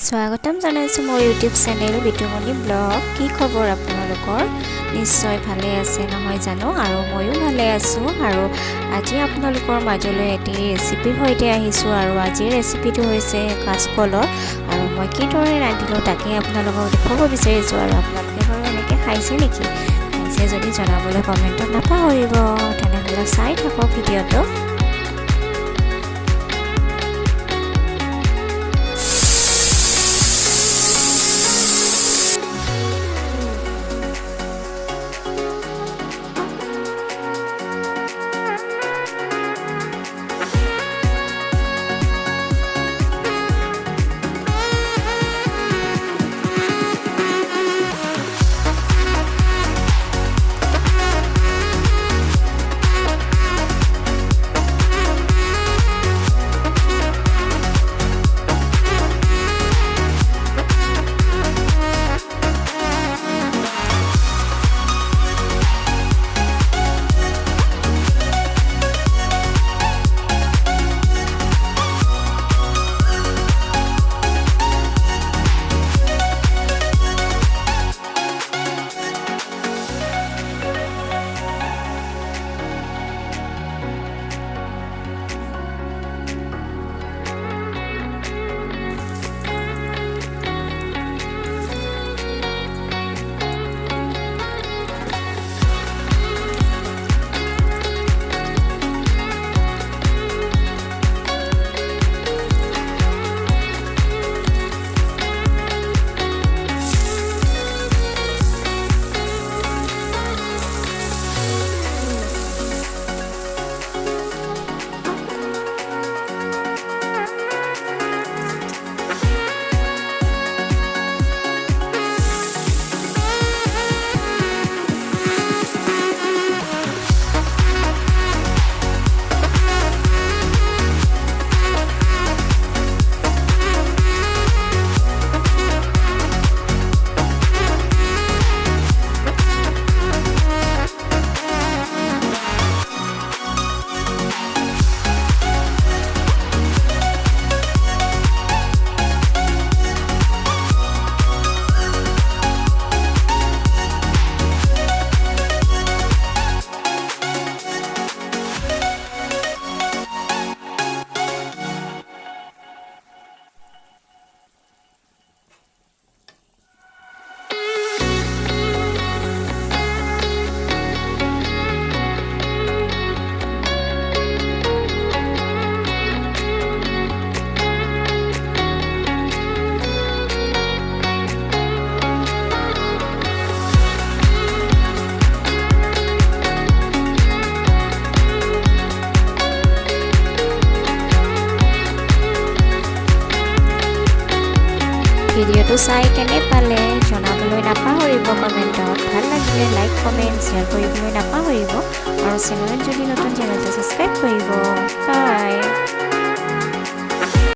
স্বাগতম জানাইছো মোৰ YouTube channel 𝗞𝗂𝗵𝗵 blog. কি খবৰ আপোনালোকৰ? নিশ্চয় ভালে আছে নহয় জানো? আৰু ময়ো ভালে আছো। আৰু আজি আপোনালোকৰ মাজলৈ এটি ৰেচিপিৰ সৈতে আহিছো। আৰু আজিৰ ৰেচিপিটো হৈছে কাঁচকলৰ। আৰু মই কিদৰে ৰান্ধিলো তাকে আপোনালোকক দেখুৱাব বিচাৰিছো। আৰু আপোনালোকে বাৰু এনেকৈ খাইছে নেকি? খাইছে যদি জনাবলৈ কমেণ্টত নাপাহৰিব। তেনেহ'লে চাই থাকক ভিডিঅ'টো। ভিডিঅ'টো চাই কেনে পালে জনাবলৈ নাপাহৰিব কমেণ্টত। ভাল লাগিলে লাইক কমেণ্ট শ্বেয়াৰ কৰিবলৈ নাপাহৰিব। আৰু চেনেলত যদি নতুন চেনেলটো ছাবস্ক্ৰাইব কৰিব। বাই।